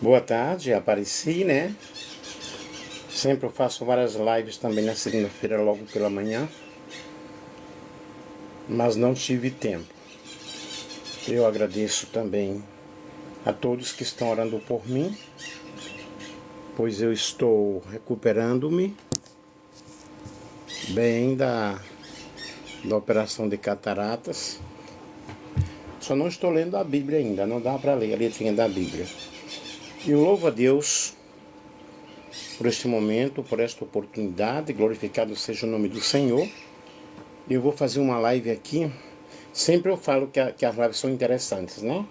Boa tarde, apareci, né? Sempre eu faço várias lives também na segunda-feira, logo pela manhã, mas não tive tempo. Eu agradeço também a todos que estão orando por mim, pois eu estou recuperando-me bem da operação de cataratas. Só não estou lendo a Bíblia ainda, não dá para ler a letrinha da Bíblia. E eu louvo a Deus por este momento, por esta oportunidade, glorificado seja o nome do Senhor. Eu vou fazer uma live aqui. Sempre eu falo que as lives são interessantes, né?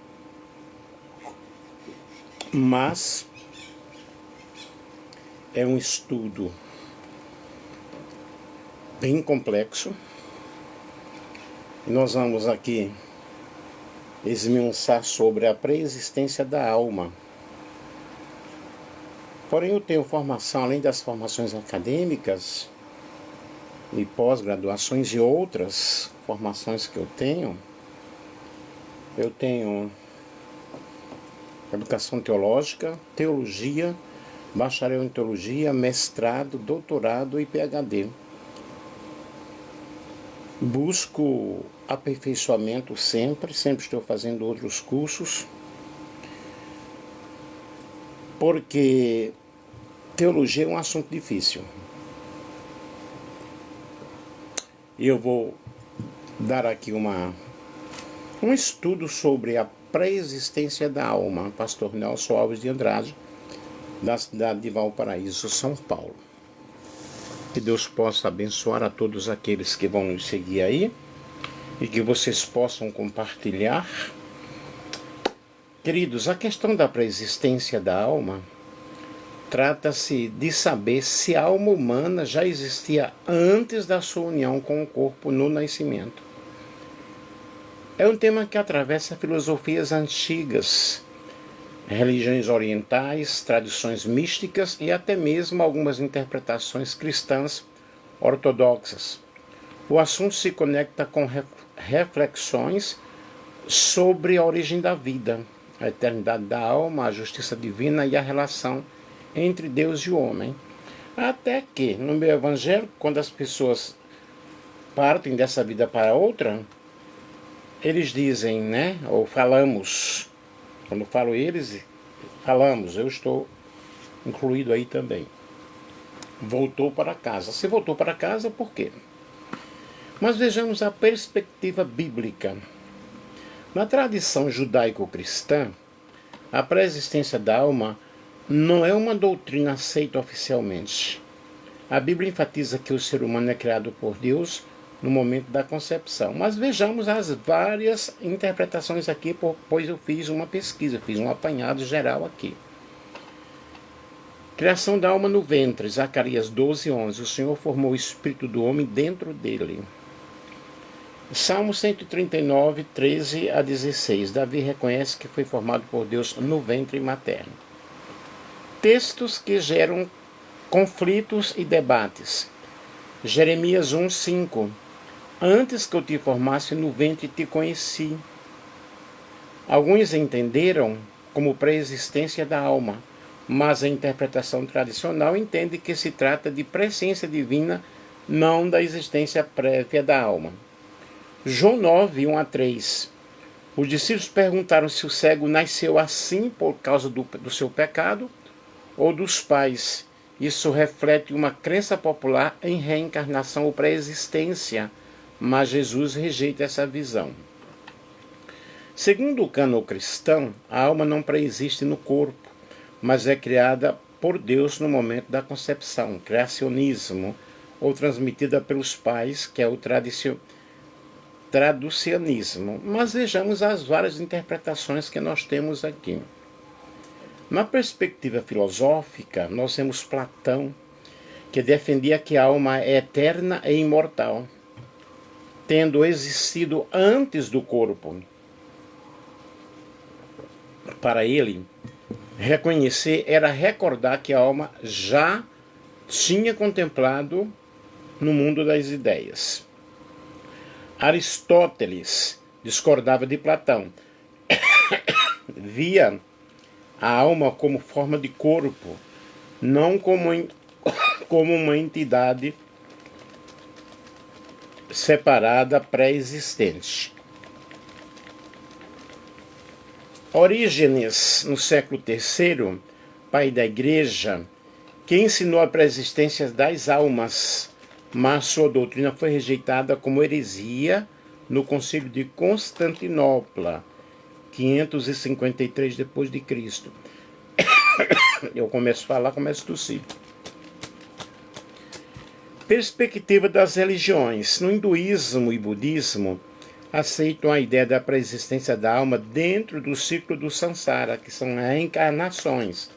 Mas é um estudo bem complexo. E nós vamos aqui esmiuçar sobre a pré-existência da alma. Porém, eu tenho formação, além das formações acadêmicas e pós-graduações e outras formações que eu tenho educação teológica, teologia, bacharel em teologia, mestrado, doutorado e PhD. Busco aperfeiçoamento sempre estou fazendo outros cursos, porque teologia é um assunto difícil. E eu vou dar aqui um estudo sobre a pré-existência da alma, pastor Nelson Alves de Andrade, da cidade de Valparaíso, São Paulo. Que Deus possa abençoar a todos aqueles que vão nos seguir aí e que vocês possam compartilhar. Queridos, a questão da pré-existência da alma trata-se de saber se a alma humana já existia antes da sua união com o corpo no nascimento. É um tema que atravessa filosofias antigas, religiões orientais, tradições místicas e até mesmo algumas interpretações cristãs ortodoxas. O assunto se conecta com reflexões sobre a origem da vida, a eternidade da alma, a justiça divina e a relação entre Deus e o homem. Até que, no meu evangelho, quando as pessoas partem dessa vida para outra, eles dizem, né, ou falamos, quando falo eles, falamos, eu estou incluído aí também. Voltou para casa. Se voltou para casa, por quê? Mas vejamos a perspectiva bíblica. Na tradição judaico-cristã, a pré-existência da alma não é uma doutrina aceita oficialmente. A Bíblia enfatiza que o ser humano é criado por Deus no momento da concepção. Mas vejamos as várias interpretações aqui, pois eu fiz uma pesquisa, fiz um apanhado geral aqui. Criação da alma no ventre, Zacarias 12:11. O Senhor formou o espírito do homem dentro dele. Salmo 139, 13 a 16. Davi reconhece que foi formado por Deus no ventre materno. Textos que geram conflitos e debates. Jeremias 1:5. Antes que eu te formasse no ventre te conheci. Alguns entenderam como pré-existência da alma, mas a interpretação tradicional entende que se trata de presciência divina, não da existência prévia da alma. João 9, 1 a 3. Os discípulos perguntaram se o cego nasceu assim por causa do seu pecado ou dos pais. Isso reflete uma crença popular em reencarnação ou pré-existência, mas Jesus rejeita essa visão. Segundo o cânon cristão, a alma não pré-existe no corpo, mas é criada por Deus no momento da concepção, criacionismo, ou transmitida pelos pais, que é o traducionismo. Mas vejamos as várias interpretações que nós temos aqui. Na perspectiva filosófica, nós temos Platão, que defendia que a alma é eterna e imortal, tendo existido antes do corpo. Para ele, reconhecer era recordar que a alma já tinha contemplado no mundo das ideias. Aristóteles discordava de Platão. Via a alma como forma de corpo, não como uma entidade separada pré-existente. Orígenes, no século III, pai da Igreja, que ensinou a pré-existência das almas, mas sua doutrina foi rejeitada como heresia no Concílio de Constantinopla, 553 depois de Cristo. Eu começo a falar, começo a tossir. Perspectiva das religiões. No hinduísmo e budismo, aceitam a ideia da pré-existência da alma dentro do ciclo do samsara, que são reencarnações.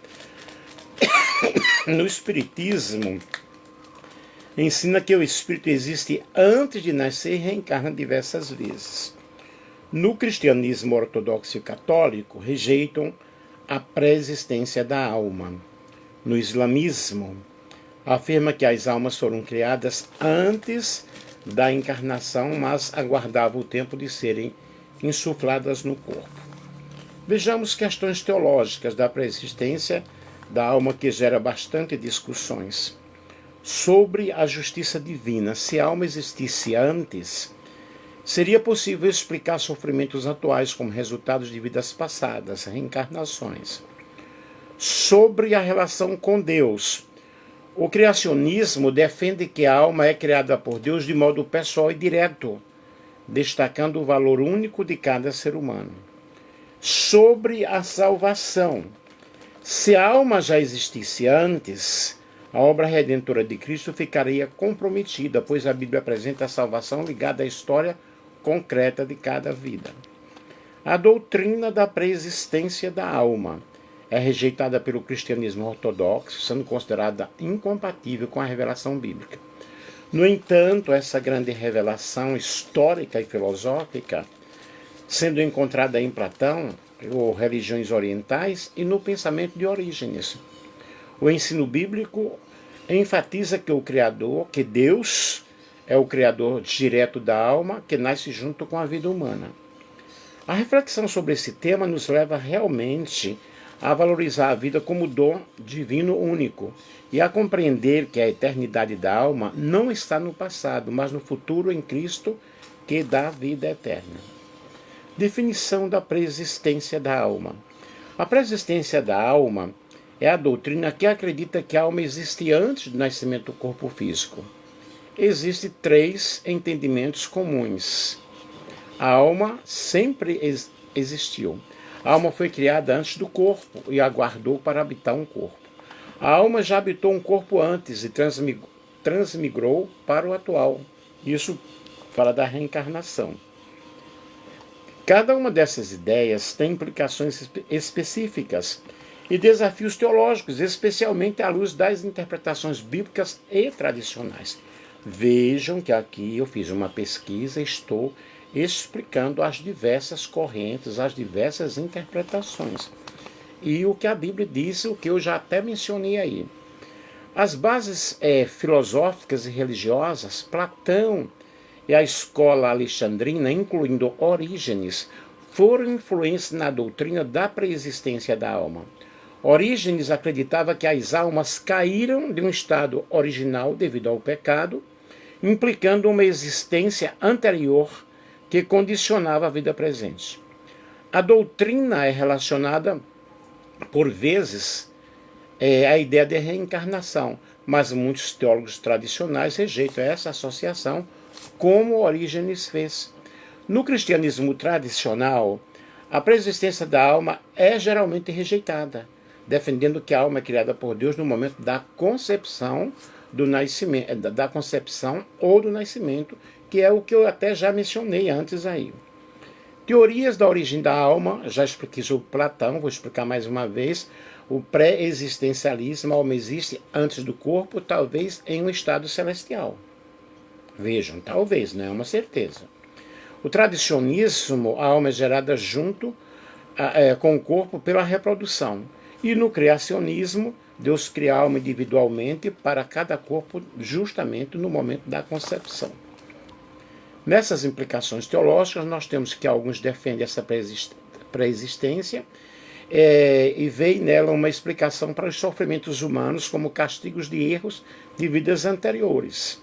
No espiritismo, ensina que o espírito existe antes de nascer e reencarna diversas vezes. No cristianismo ortodoxo e católico, rejeitam a pré-existência da alma. No islamismo, afirma que as almas foram criadas antes da encarnação, mas aguardavam o tempo de serem insufladas no corpo. Vejamos questões teológicas da pré-existência da alma que gera bastante discussões. Sobre a justiça divina, se a alma existisse antes, seria possível explicar sofrimentos atuais como resultados de vidas passadas, reencarnações. Sobre a relação com Deus, o criacionismo defende que a alma é criada por Deus de modo pessoal e direto, destacando o valor único de cada ser humano. Sobre a salvação, se a alma já existisse antes, a obra redentora de Cristo ficaria comprometida, pois a Bíblia apresenta a salvação ligada à história concreta de cada vida. A doutrina da pré-existência da alma é rejeitada pelo cristianismo ortodoxo, sendo considerada incompatível com a revelação bíblica. No entanto, essa grande revelação histórica e filosófica, sendo encontrada em Platão, ou religiões orientais, e no pensamento de Orígenes. O ensino bíblico enfatiza que Deus é o criador direto da alma, que nasce junto com a vida humana. A reflexão sobre esse tema nos leva realmente a valorizar a vida como dom divino único e a compreender que a eternidade da alma não está no passado, mas no futuro em Cristo, que dá vida eterna. Definição da pré-existência da alma. A pré-existência da alma é a doutrina que acredita que a alma existe antes do nascimento do corpo físico. Existem 3 entendimentos comuns. A alma sempre existiu. A alma foi criada antes do corpo e aguardou para habitar um corpo. A alma já habitou um corpo antes e transmigrou para o atual. Isso fala da reencarnação. Cada uma dessas ideias tem implicações específicas e desafios teológicos, especialmente à luz das interpretações bíblicas e tradicionais. Vejam que aqui eu fiz uma pesquisa e estou explicando as diversas correntes, as diversas interpretações. E o que a Bíblia diz, o que eu já até mencionei aí. As bases filosóficas e religiosas, Platão e a escola alexandrina, incluindo Orígenes, foram influentes na doutrina da pré-existência da alma. Orígenes acreditava que as almas caíram de um estado original devido ao pecado, implicando uma existência anterior que condicionava a vida presente. A doutrina é relacionada, por vezes, à ideia de reencarnação, mas muitos teólogos tradicionais rejeitam essa associação, como Orígenes fez. No cristianismo tradicional, a pré-existência da alma é geralmente rejeitada, defendendo que a alma é criada por Deus no momento da concepção, do nascimento, da concepção ou do nascimento, que é o que eu até já mencionei antes aí. Teorias da origem da alma, já expliquei sobre Platão, vou explicar mais uma vez. O pré-existencialismo, a alma existe antes do corpo, talvez em um estado celestial. Vejam, talvez, não é uma certeza. O tradicionismo, a alma é gerada junto com o corpo pela reprodução. E no criacionismo, Deus cria a alma individualmente para cada corpo justamente no momento da concepção. Nessas implicações teológicas, nós temos que alguns defendem essa pré-existência e vê nela uma explicação para os sofrimentos humanos como castigos de erros de vidas anteriores.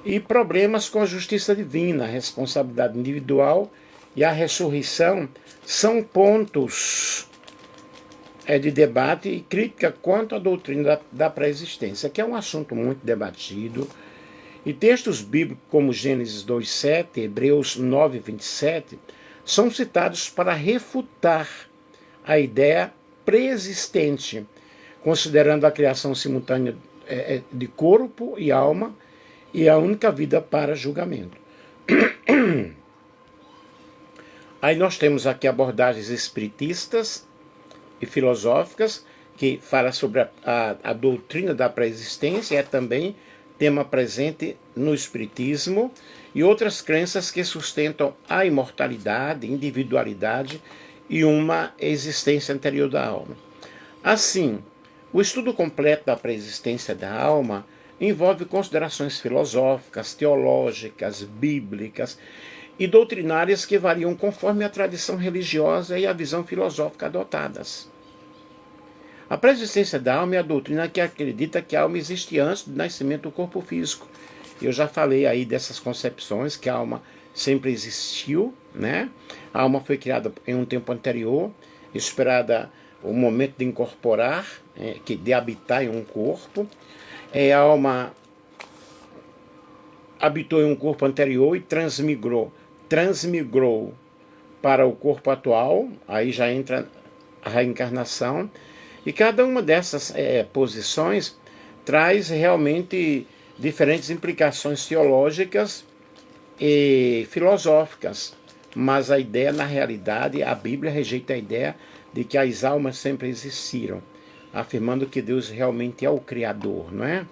E problemas com a justiça divina, a responsabilidade individual e a ressurreição são pontos de debate e crítica quanto à doutrina da pré-existência, que é um assunto muito debatido. E textos bíblicos como Gênesis 2:7, Hebreus 9:27, são citados para refutar a ideia pré-existente, considerando a criação simultânea de corpo e alma e a única vida para julgamento. Aí nós temos aqui abordagens espiritistas e filosóficas, que fala sobre a doutrina da pré-existência, é também tema presente no espiritismo, e outras crenças que sustentam a imortalidade, individualidade e uma existência anterior da alma. Assim, o estudo completo da pré-existência da alma envolve considerações filosóficas, teológicas, bíblicas e doutrinárias que variam conforme a tradição religiosa e a visão filosófica adotadas. A pré-existência da alma é a doutrina que acredita que a alma existe antes do nascimento do corpo físico. Eu já falei aí dessas concepções, que a alma sempre existiu, né? A alma foi criada em um tempo anterior, esperada o momento de incorporar, de habitar em um corpo. A alma habitou em um corpo anterior e transmigrou para o corpo atual, aí já entra a reencarnação, e cada uma dessas posições traz realmente diferentes implicações teológicas e filosóficas, mas a ideia, na realidade, a Bíblia rejeita a ideia de que as almas sempre existiram, afirmando que Deus realmente é o Criador, não é?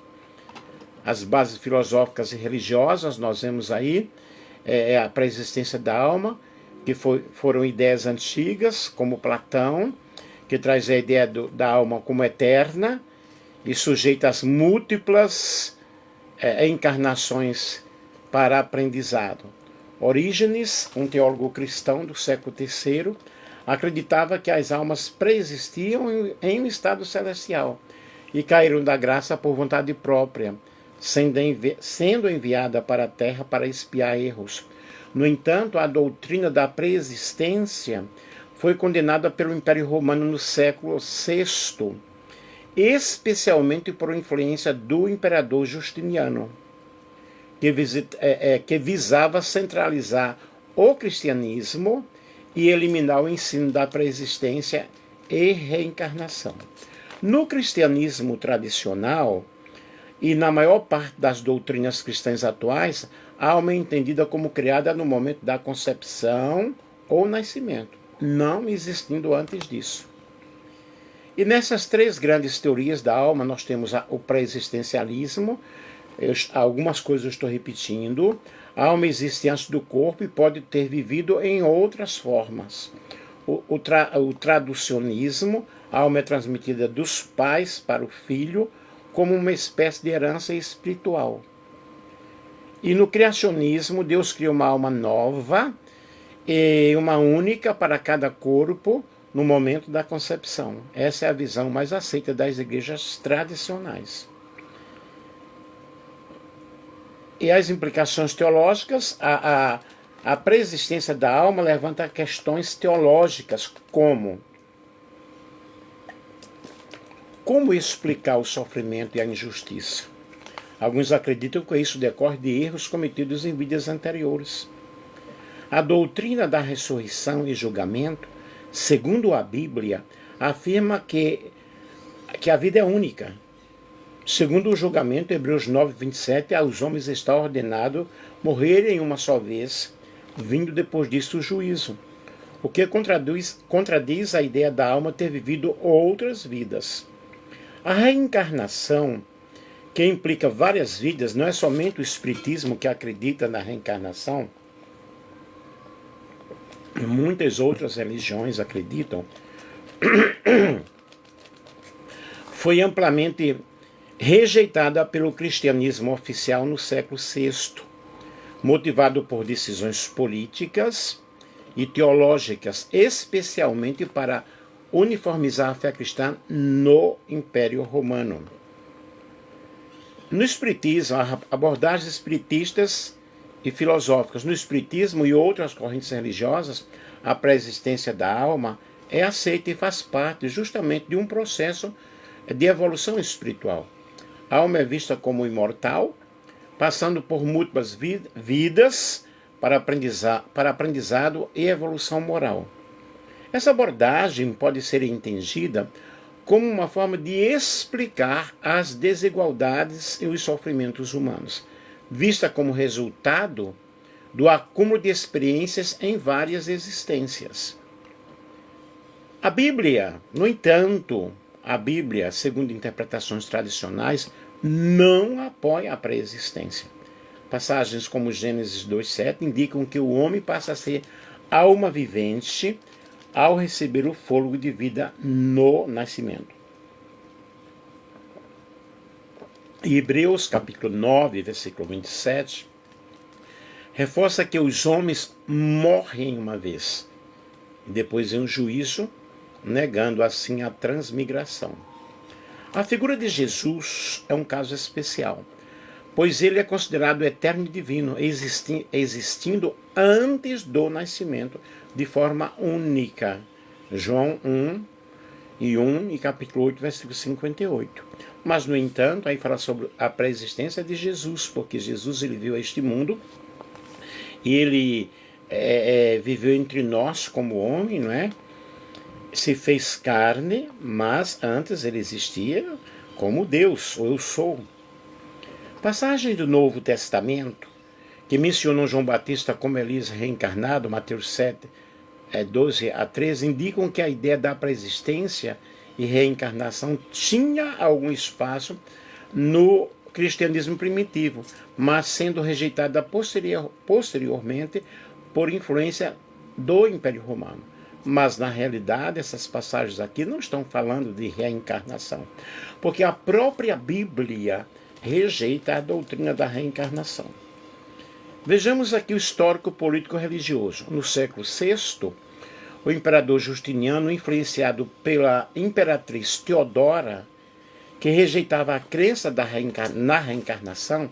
As bases filosóficas e religiosas, nós vemos aí a pré-existência da alma, que foram ideias antigas, como Platão, que traz a ideia da alma como eterna e sujeita às múltiplas encarnações para aprendizado. Orígenes, um teólogo cristão do século III, acreditava que as almas pré-existiam em um estado celestial e caíram da graça por vontade própria, sendo enviada para a Terra para expiar erros. No entanto, a doutrina da pré-existência foi condenada pelo Império Romano no século VI, especialmente por influência do imperador Justiniano, que visava centralizar o cristianismo e eliminar o ensino da pré-existência e reencarnação. No cristianismo tradicional, e na maior parte das doutrinas cristãs atuais, a alma é entendida como criada no momento da concepção ou nascimento, não existindo antes disso. E nessas três grandes teorias da alma, nós temos o pré-existencialismo. Algumas coisas eu estou repetindo. A alma existe antes do corpo e pode ter vivido em outras formas. O traducionismo, a alma é transmitida dos pais para o filho como uma espécie de herança espiritual. E no criacionismo, Deus cria uma alma nova e uma única para cada corpo no momento da concepção. Essa é a visão mais aceita das igrejas tradicionais. E as implicações teológicas, a pré-existência da alma levanta questões teológicas como explicar o sofrimento e a injustiça? Alguns acreditam que isso decorre de erros cometidos em vidas anteriores. A doutrina da ressurreição e julgamento, segundo a Bíblia, afirma que a vida é única. Segundo o julgamento, Hebreus 9:27, aos homens está ordenado morrerem uma só vez, vindo depois disso o juízo, o que contradiz a ideia da alma ter vivido outras vidas. A reencarnação, que implica várias vidas, não é somente o espiritismo que acredita na reencarnação, muitas outras religiões acreditam, foi amplamente rejeitada pelo cristianismo oficial no século VI, motivado por decisões políticas e teológicas, especialmente para uniformizar a fé cristã no Império Romano. No Espiritismo, abordagens espiritistas e filosóficas. No Espiritismo e outras correntes religiosas, a pré-existência da alma é aceita e faz parte justamente de um processo de evolução espiritual. A alma é vista como imortal, passando por múltiplas vidas para aprendizado e evolução moral. Essa abordagem pode ser entendida como uma forma de explicar as desigualdades e os sofrimentos humanos, vista como resultado do acúmulo de experiências em várias existências. A Bíblia, no entanto, segundo interpretações tradicionais, não apoia a pré-existência. Passagens como Gênesis 2:7 indicam que o homem passa a ser alma vivente ao receber o fôlego de vida no nascimento. E Hebreus capítulo 9, versículo 27, reforça que os homens morrem uma vez, e depois em um juízo, negando assim a transmigração. A figura de Jesus é um caso especial, pois ele é considerado eterno e divino, existindo antes do nascimento, de forma única. João 1 e capítulo 8, versículo 58. Mas, no entanto, aí fala sobre a pré-existência de Jesus, porque Jesus ele veio a este mundo e ele viveu entre nós como homem, não é? Se fez carne, mas antes ele existia como Deus, ou eu sou. Passagens do Novo Testamento, que mencionam João Batista como Elias reencarnado, Mateus 7, 12 a 13, indicam que a ideia da pré-existência e reencarnação tinha algum espaço no cristianismo primitivo, mas sendo rejeitada posteriormente por influência do Império Romano. Mas, na realidade, essas passagens aqui não estão falando de reencarnação, porque a própria Bíblia rejeita a doutrina da reencarnação. Vejamos aqui o histórico político-religioso. No século VI, o imperador Justiniano, influenciado pela imperatriz Teodora, que rejeitava a crença na reencarnação,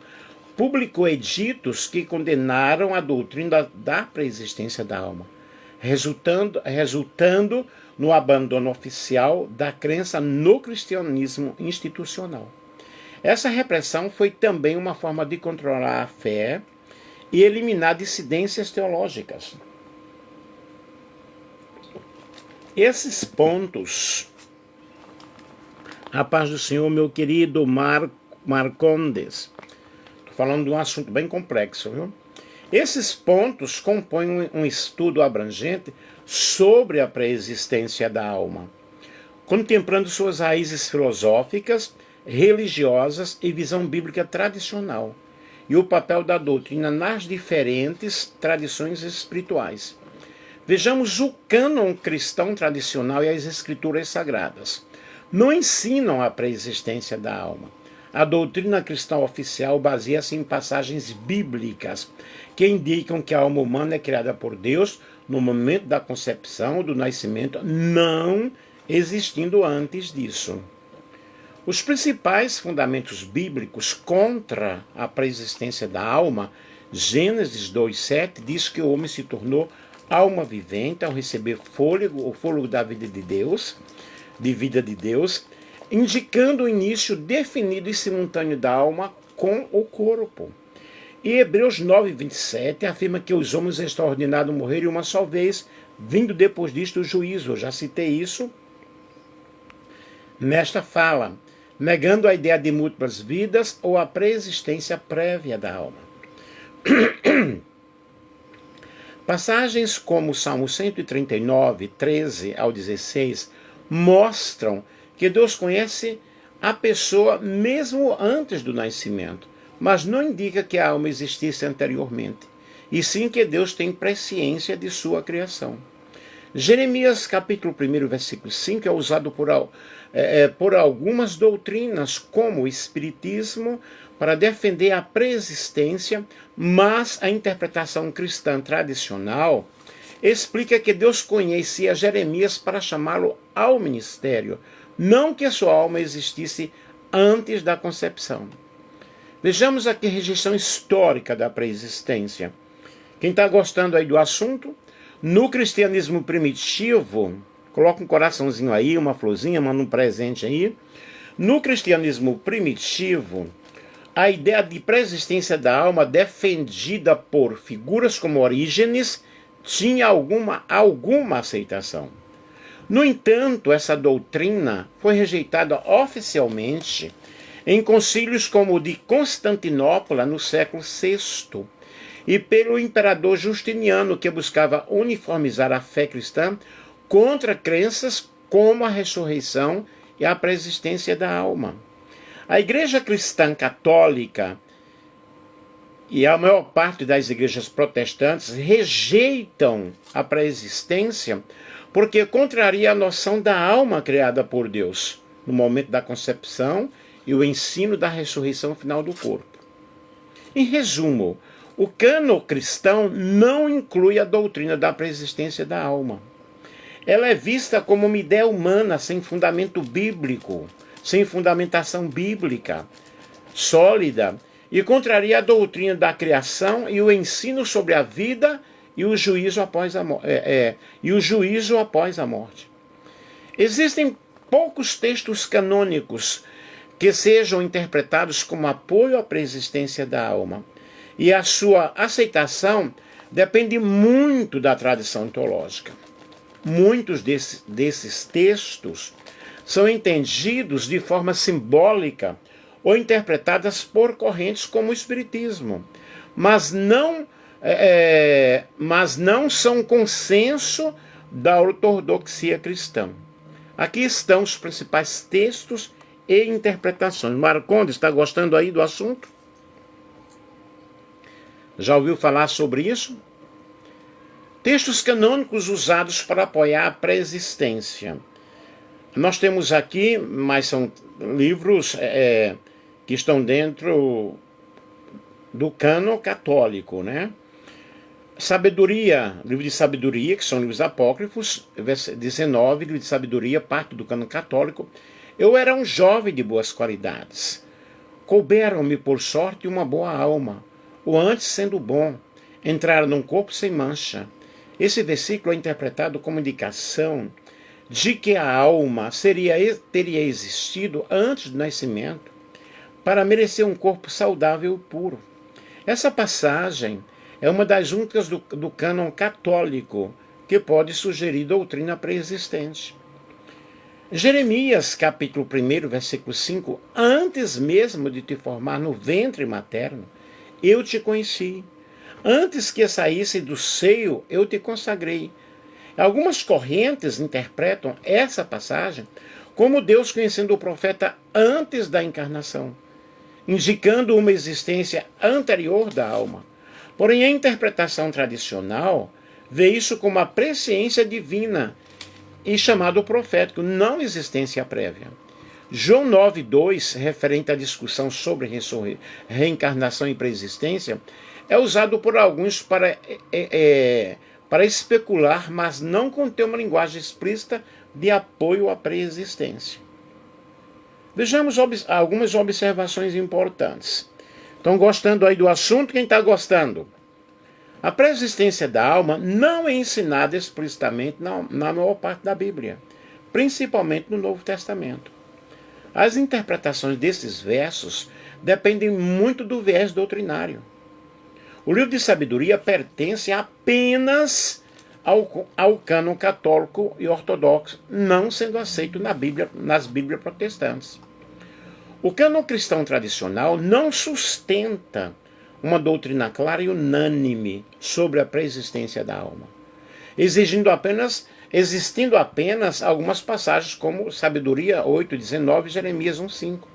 publicou editos que condenaram a doutrina da pré-existência da alma, resultando no abandono oficial da crença no cristianismo institucional. Essa repressão foi também uma forma de controlar a fé e eliminar dissidências teológicas. Esses pontos, a paz do Senhor, meu querido Marcondes, estou falando de um assunto bem complexo, viu? Esses pontos compõem um estudo abrangente sobre a pré-existência da alma, contemplando suas raízes filosóficas, religiosas e visão bíblica tradicional, e o papel da doutrina nas diferentes tradições espirituais. Vejamos o cânon cristão tradicional e as escrituras sagradas. Não ensinam a pré-existência da alma. A doutrina cristã oficial baseia-se em passagens bíblicas que indicam que a alma humana é criada por Deus no momento da concepção ou do nascimento, não existindo antes disso. Os principais fundamentos bíblicos contra a pré-existência da alma, Gênesis 2:7, diz que o homem se tornou alma vivente ao receber o fôlego da vida de Deus, indicando o início definido e simultâneo da alma com o corpo. E Hebreus 9:27 afirma que os homens estão ordenados a morrer uma só vez, vindo depois disto o juízo. Eu já citei isso nesta fala, negando a ideia de múltiplas vidas ou a pré-existência prévia da alma. Passagens como o Salmo 139, 13 ao 16, mostram que Deus conhece a pessoa mesmo antes do nascimento, mas não indica que a alma existisse anteriormente, e sim que Deus tem presciência de sua criação. Jeremias capítulo 1, versículo 5 é usado por algumas doutrinas, como o Espiritismo, para defender a pré-existência, mas a interpretação cristã tradicional explica que Deus conhecia Jeremias para chamá-lo ao ministério, não que sua alma existisse antes da concepção. Vejamos aqui a rejeição histórica da pré-existência. Quem está gostando aí do assunto, no cristianismo primitivo, coloca um coraçãozinho aí, uma florzinha, manda um presente aí. No cristianismo primitivo, a ideia de pré-existência da alma defendida por figuras como Orígenes tinha alguma aceitação. No entanto, essa doutrina foi rejeitada oficialmente em concílios como o de Constantinopla no século VI e pelo imperador Justiniano, que buscava uniformizar a fé cristã contra crenças como a ressurreição e a pré-existência da alma. A Igreja Cristã Católica e a maior parte das igrejas protestantes rejeitam a pré-existência porque contraria a noção da alma criada por Deus no momento da concepção e o ensino da ressurreição final do corpo. Em resumo, o cânon cristão não inclui a doutrina da pré-existência da alma. Ela é vista como uma ideia humana sem fundamento bíblico, sem fundamentação bíblica sólida, e contraria a doutrina da criação e o ensino sobre a vida e o juízo após a morte. Existem poucos textos canônicos que sejam interpretados como apoio à pré-existência da alma, e a sua aceitação depende muito da tradição teológica. Muitos desses textos são entendidos de forma simbólica ou interpretadas por correntes como o Espiritismo, mas não são consenso da ortodoxia cristã. Aqui estão os principais textos e interpretações. Marcondes, está gostando aí do assunto? Já ouviu falar sobre isso? Textos canônicos usados para apoiar a pré-existência. Nós temos aqui, mas são livros que estão dentro do cânon católico, né? Sabedoria, livro de sabedoria, que são livros apócrifos, verso 19, livro de sabedoria, parte do cânon católico. Eu era um jovem de boas qualidades. Couberam-me por sorte uma boa alma, o antes sendo bom, entrar num corpo sem mancha. Esse versículo é interpretado como indicação de que a alma teria existido antes do nascimento para merecer um corpo saudável e puro. Essa passagem é uma das únicas do cânon católico que pode sugerir doutrina pré-existente. Jeremias, capítulo 1, versículo 5, antes mesmo de te formar no ventre materno, eu te conheci. Antes que saísse do seio, eu te consagrei. Algumas correntes interpretam essa passagem como Deus conhecendo o profeta antes da encarnação, indicando uma existência anterior da alma. Porém, a interpretação tradicional vê isso como a presciência divina e chamado profético, não existência prévia. João 9,2, referente à discussão sobre reencarnação e pré-existência, é usado por alguns para especular, mas não contém uma linguagem explícita de apoio à pré-existência. Vejamos algumas observações importantes. Estão gostando aí do assunto? Quem está gostando? A pré-existência da alma não é ensinada explicitamente na maior parte da Bíblia, principalmente no Novo Testamento. As interpretações desses versos dependem muito do viés doutrinário. O livro de sabedoria pertence apenas ao cânon católico e ortodoxo, não sendo aceito nas Bíblias protestantes. O cânon cristão tradicional não sustenta uma doutrina clara e unânime sobre a pré-existência da alma, existindo apenas algumas passagens como Sabedoria 8:19 e Jeremias 1:5,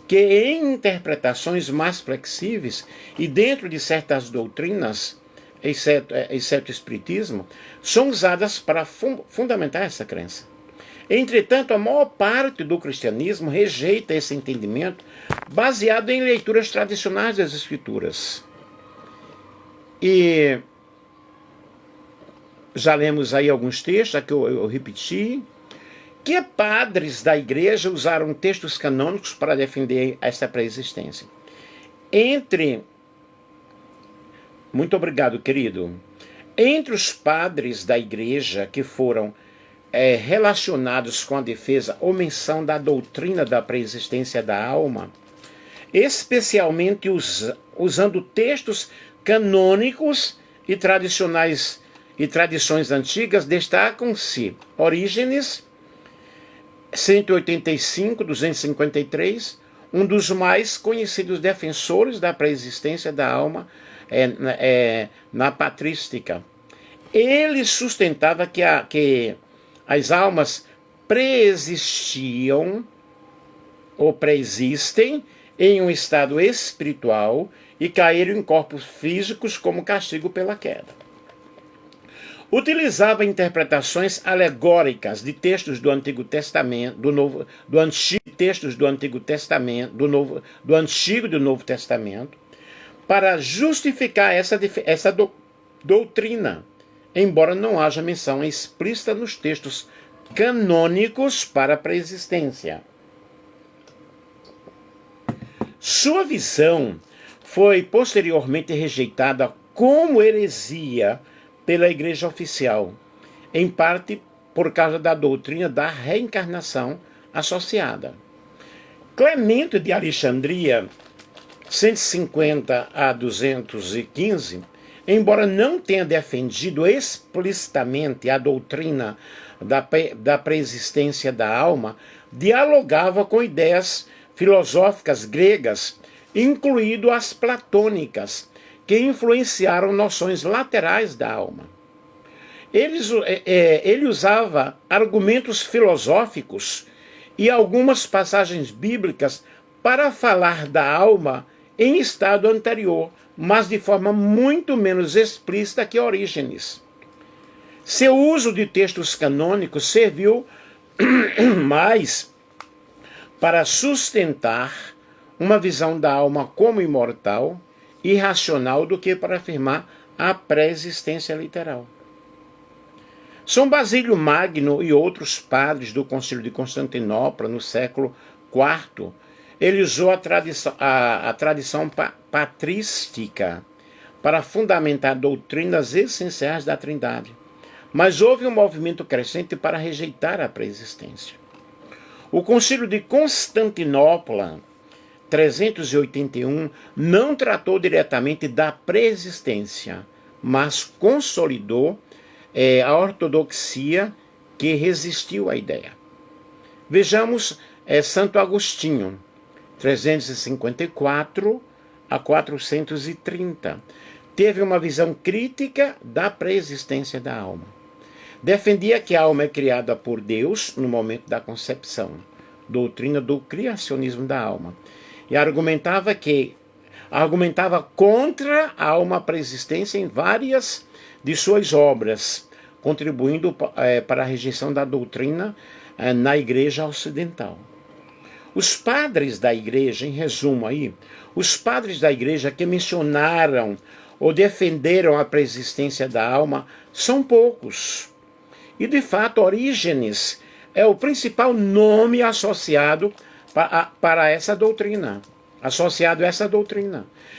que em interpretações mais flexíveis e dentro de certas doutrinas, exceto o Espiritismo, são usadas para fundamentar essa crença. Entretanto, a maior parte do cristianismo rejeita esse entendimento baseado em leituras tradicionais das Escrituras. E já lemos aí alguns textos, aqui eu repeti, que padres da igreja usaram textos canônicos para defender essa pré-existência. Muito obrigado, querido. Entre os padres da igreja que foram relacionados com a defesa ou menção da doutrina da pré-existência da alma, especialmente usando textos canônicos e tradicionais e tradições antigas, destacam-se Orígenes, 185-253, um dos mais conhecidos defensores da pré-existência da alma na patrística. Ele sustentava que as almas preexistiam ou preexistem em um estado espiritual e caíram em corpos físicos como castigo pela queda. Utilizava interpretações alegóricas de textos do Antigo Testamento, textos do Antigo Testamento, do Antigo e do Novo Testamento, para justificar essa doutrina, embora não haja menção explícita nos textos canônicos para a pré-existência. Sua visão foi posteriormente rejeitada como heresia pela Igreja Oficial, em parte por causa da doutrina da reencarnação associada. Clemente de Alexandria, 150 a 215, embora não tenha defendido explicitamente a doutrina da preexistência da alma, dialogava com ideias filosóficas gregas, incluindo as platônicas, que influenciaram noções laterais da alma. Ele usava argumentos filosóficos e algumas passagens bíblicas para falar da alma em estado anterior, mas de forma muito menos explícita que Orígenes. Seu uso de textos canônicos serviu mais para sustentar uma visão da alma como imortal, irracional, do que para afirmar a pré-existência literal. São Basílio Magno e outros padres do Concílio de Constantinopla, no século IV, ele usou a tradição patrística para fundamentar doutrinas essenciais da Trindade. Mas houve um movimento crescente para rejeitar a pré-existência. O Concílio de Constantinopla, 381, não tratou diretamente da pré-existência, mas consolidou a ortodoxia que resistiu à ideia. Vejamos Santo Agostinho, 354 a 430. Teve uma visão crítica da pré-existência da alma. Defendia que a alma é criada por Deus no momento da concepção, doutrina do criacionismo da alma. E argumentava contra a alma pré-existência em várias de suas obras, contribuindo para a rejeição da doutrina na Igreja Ocidental. Os padres da Igreja, em resumo aí, os padres da Igreja que mencionaram ou defenderam a pré-existência da alma são poucos. E, de fato, Orígenes é o principal nome associado para essa doutrina.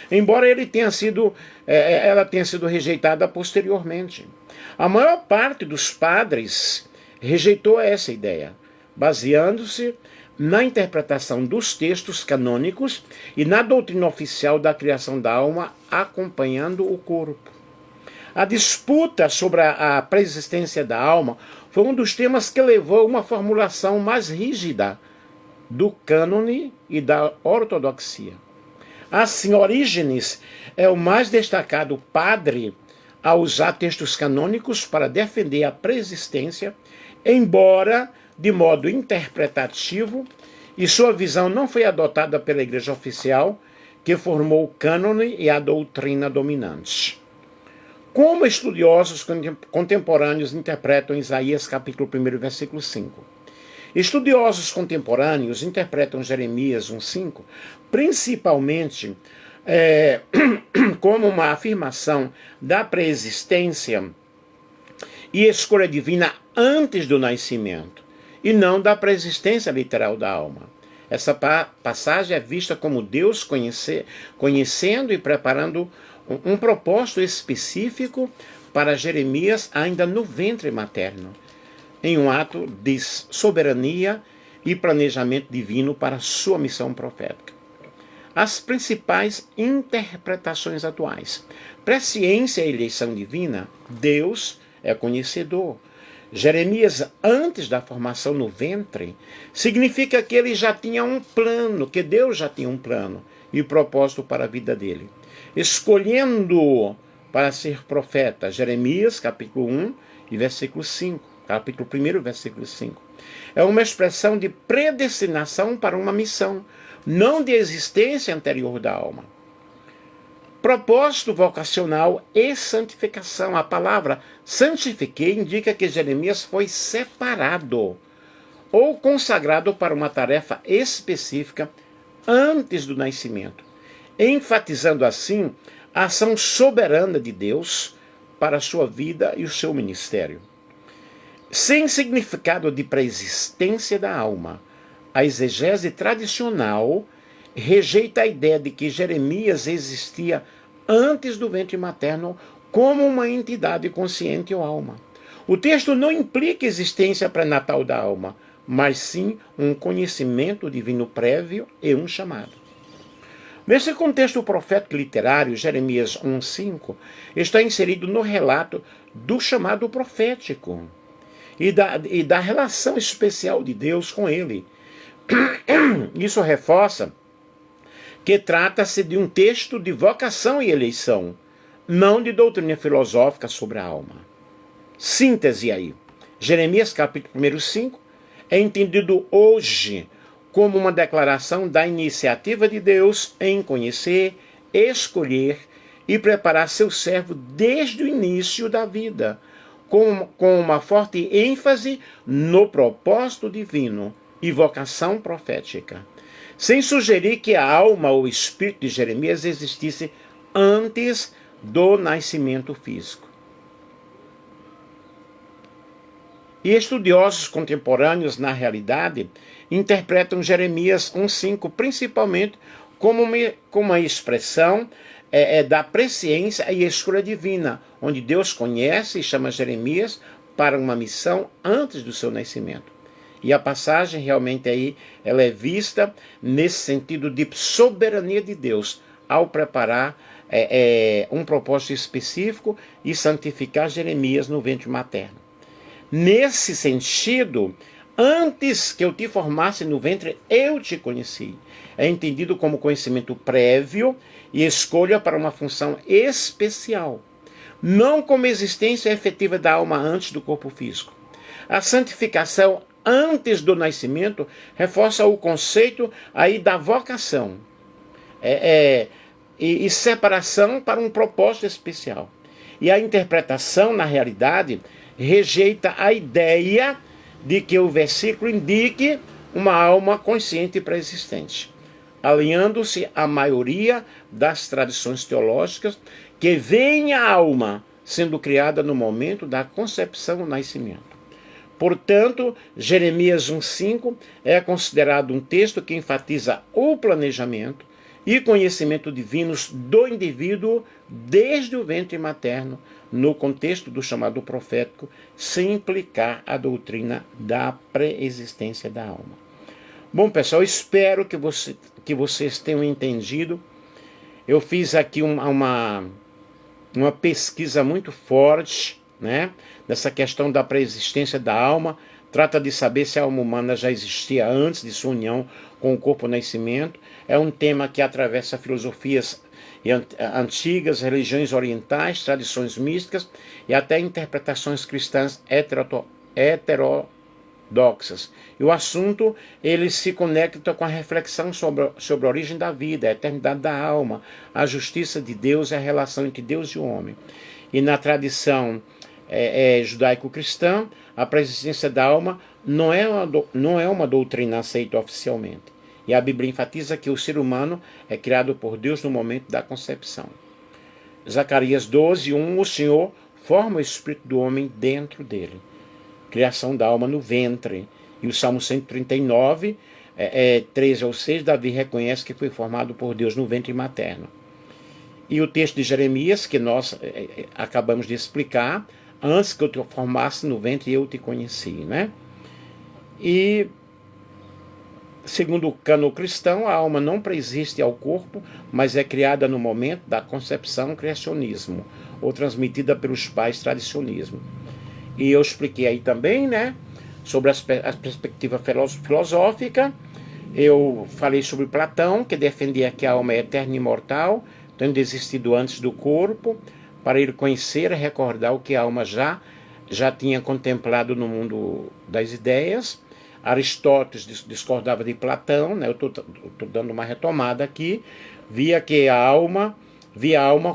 Embora ela tenha sido rejeitada posteriormente. A maior parte dos padres rejeitou essa ideia, baseando-se na interpretação dos textos canônicos e na doutrina oficial da criação da alma acompanhando o corpo. A disputa sobre a pré-existência da alma foi um dos temas que levou a uma formulação mais rígida do cânone e da ortodoxia. Assim, Orígenes é o mais destacado padre a usar textos canônicos para defender a pré-existência, embora de modo interpretativo, e sua visão não foi adotada pela Igreja Oficial, que formou o cânone e a doutrina dominante. Como estudiosos contemporâneos interpretam Isaías capítulo 1, versículo 5? Estudiosos contemporâneos interpretam Jeremias 1,5, principalmente como uma afirmação da pré-existência e escolha divina antes do nascimento, e não da preexistência literal da alma. Essa passagem é vista como Deus conhecendo e preparando um propósito específico para Jeremias ainda no ventre materno, em um ato de soberania e planejamento divino para sua missão profética. As principais interpretações atuais. Presciência e eleição divina, Deus é conhecedor. Jeremias, antes da formação no ventre, significa que ele já tinha um plano, que Deus já tinha um plano e propósito para a vida dele. Escolhendo-o para ser profeta, Jeremias, capítulo 1 e versículo 5. Capítulo 1, versículo 5. É uma expressão de predestinação para uma missão, não de existência anterior da alma. Propósito vocacional e santificação. A palavra santifiquei indica que Jeremias foi separado ou consagrado para uma tarefa específica antes do nascimento, enfatizando assim a ação soberana de Deus para a sua vida e o seu ministério. Sem significado de preexistência da alma, a exegese tradicional rejeita a ideia de que Jeremias existia antes do ventre materno como uma entidade consciente ou alma. O texto não implica existência pré-natal da alma, mas sim um conhecimento divino prévio e um chamado. Nesse contexto profético literário, Jeremias 1,5 está inserido no relato do chamado profético e da relação especial de Deus com ele. Isso reforça que trata-se de um texto de vocação e eleição, não de doutrina filosófica sobre a alma. Síntese aí. Jeremias capítulo 1:5 é entendido hoje como uma declaração da iniciativa de Deus em conhecer, escolher e preparar seu servo desde o início da vida, com uma forte ênfase no propósito divino e vocação profética, sem sugerir que a alma ou espírito de Jeremias existisse antes do nascimento físico. E estudiosos contemporâneos, na realidade, interpretam Jeremias 1,5 principalmente como uma expressão da presciência e escolha divina, onde Deus conhece e chama Jeremias para uma missão antes do seu nascimento. E a passagem realmente aí ela é vista nesse sentido de soberania de Deus ao preparar um propósito específico e santificar Jeremias no ventre materno. Nesse sentido, antes que eu te formasse no ventre, eu te conheci. É entendido como conhecimento prévio e escolha para uma função especial, não como existência efetiva da alma antes do corpo físico. A santificação antes do nascimento reforça o conceito aí da vocação e separação para um propósito especial. E a interpretação, na realidade, rejeita a ideia de que o versículo indique uma alma consciente e pré-existente, alinhando-se à maioria das tradições teológicas que veem a alma sendo criada no momento da concepção ou nascimento. Portanto, Jeremias 1,5 é considerado um texto que enfatiza o planejamento e conhecimento divinos do indivíduo desde o ventre materno, no contexto do chamado profético, sem implicar a doutrina da pré-existência da alma. Bom, pessoal, espero que vocês tenham entendido. Eu fiz aqui uma pesquisa muito forte, né, dessa questão da pré-existência da alma. Trata de saber se a alma humana já existia antes de sua união com o corpo nascimento. É um tema que atravessa filosofias antigas, religiões orientais, tradições místicas e até interpretações cristãs heterodoxas. E o assunto ele se conecta com a reflexão sobre a origem da vida, a eternidade da alma, a justiça de Deus e a relação entre Deus e o homem. E na tradição judaico-cristã, a preexistência da alma não é uma doutrina aceita oficialmente. E a Bíblia enfatiza que o ser humano é criado por Deus no momento da concepção. Zacarias 12:1, o Senhor forma o espírito do homem dentro dele. Criação da alma no ventre. E o Salmo 139, 13 ao 6, Davi reconhece que foi formado por Deus no ventre materno. E o texto de Jeremias, que nós acabamos de explicar, antes que eu te formasse no ventre, eu te conheci, né? E, segundo o cânon cristão, a alma não preexiste ao corpo, mas é criada no momento da concepção, criacionismo, ou transmitida pelos pais, tradicionismo. E eu expliquei aí também, né, sobre a perspectiva filosófica. Eu falei sobre Platão, que defendia que a alma é eterna e imortal, tendo existido antes do corpo, para ele conhecer e recordar o que a alma já tinha contemplado no mundo das ideias. Aristóteles discordava de Platão, né? Eu estou dando uma retomada aqui, via a alma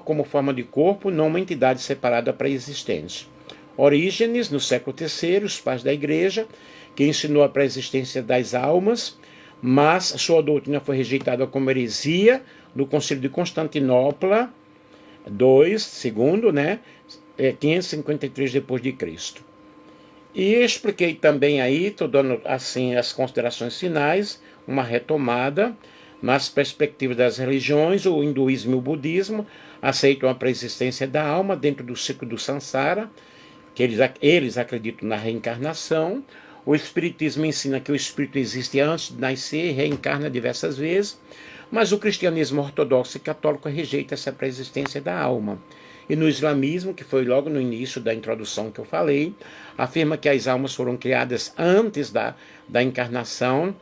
como forma de corpo, não uma entidade separada pré-existente. Orígenes, no século III, os pais da Igreja, que ensinou a pré-existência das almas, mas sua doutrina foi rejeitada como heresia no Concílio de Constantinopla II, né, 553 depois de Cristo. E expliquei também aí, estou dando assim as considerações finais, uma retomada nas perspectivas das religiões. O hinduísmo e o budismo aceitam a pré-existência da alma dentro do ciclo do samsara, que eles acreditam na reencarnação. O espiritismo ensina que o espírito existe antes de nascer e reencarna diversas vezes, mas o cristianismo ortodoxo e católico rejeita essa pré-existência da alma. E no islamismo, que foi logo no início da introdução que eu falei, afirma que as almas foram criadas antes da encarnação,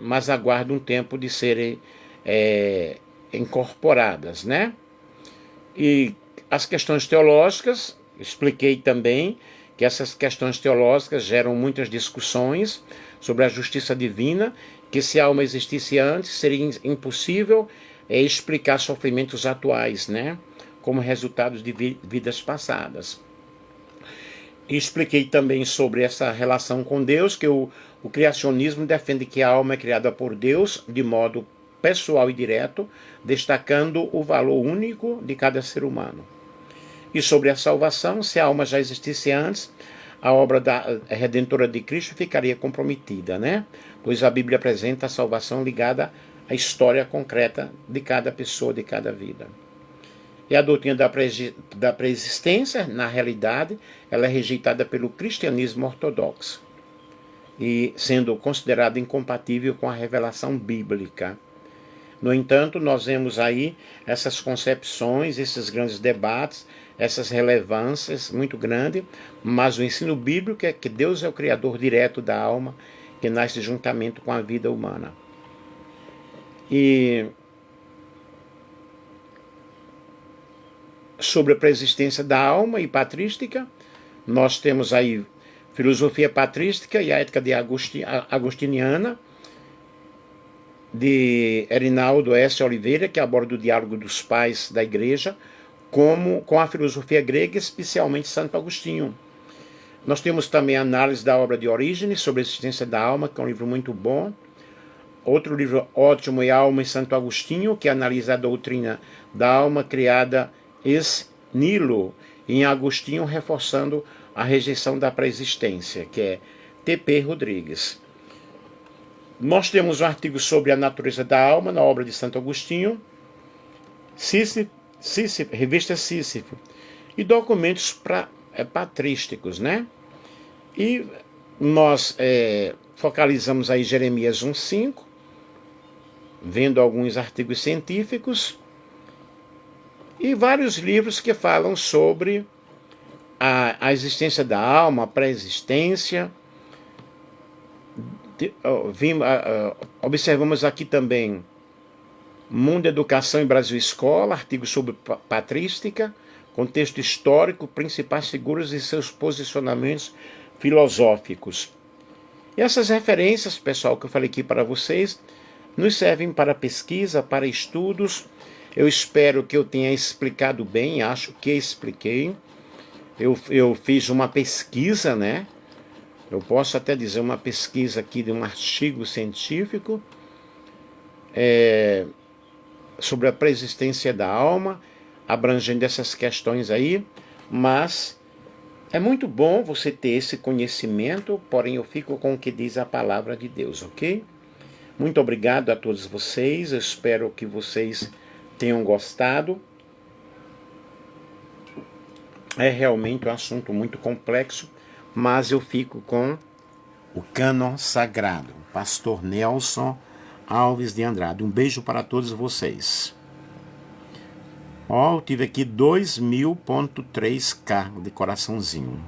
mas aguardam um tempo de serem incorporadas, né? E as questões teológicas, expliquei também que essas questões teológicas geram muitas discussões sobre a justiça divina, que se a alma existisse antes, seria impossível explicar sofrimentos atuais, né, como resultados de vidas passadas. E expliquei também sobre essa relação com Deus, que o criacionismo defende que a alma é criada por Deus de modo pessoal e direto, destacando o valor único de cada ser humano. E sobre a salvação, se a alma já existisse antes, a obra da redentora de Cristo ficaria comprometida, né? Pois a Bíblia apresenta a salvação ligada à história concreta de cada pessoa, de cada vida. E a doutrina da pré-existência, na realidade, ela é rejeitada pelo cristianismo ortodoxo, e sendo considerada incompatível com a revelação bíblica. No entanto, nós vemos aí essas concepções, esses grandes debates, essas relevâncias muito grandes, mas o ensino bíblico é que Deus é o criador direto da alma, que nasce juntamente com a vida humana. E sobre a pré-existência da alma e patrística, nós temos aí filosofia patrística e a ética de agostiniana, de Erinaldo S. Oliveira, que aborda o diálogo dos pais da igreja com a filosofia grega, especialmente Santo Agostinho. Nós temos também a análise da obra de Orígenes sobre a existência da alma, que é um livro muito bom. Outro livro ótimo é Alma e Santo Agostinho, que analisa a doutrina da alma criada ex nihilo, em Agostinho reforçando a rejeição da pré-existência, que é T.P. Rodrigues. Nós temos um artigo sobre a natureza da alma na obra de Santo Agostinho, revista Sísifo, e documentos patrísticos, né? E nós focalizamos aí Jeremias 1,5, vendo alguns artigos científicos e vários livros que falam sobre a existência da alma, a pré-existência. Observamos aqui também Mundo, Educação e Brasil Escola, artigos sobre patrística, contexto histórico, principais figuras e seus posicionamentos filosóficos. E essas referências, pessoal, que eu falei aqui para vocês, nos servem para pesquisa, para estudos. Eu espero que eu tenha explicado bem, acho que expliquei. Eu fiz uma pesquisa, né? Eu posso até dizer uma pesquisa aqui de um artigo científico sobre a pré-existência da alma, abrangendo essas questões aí. Mas é muito bom você ter esse conhecimento, porém eu fico com o que diz a palavra de Deus, ok? Muito obrigado a todos vocês, eu espero que vocês tenham gostado. É realmente um assunto muito complexo, mas eu fico com o cânon sagrado. Pastor Nelson Alves de Andrade. Um beijo para todos vocês. Ó, eu tive aqui 2000.3K de coraçãozinho.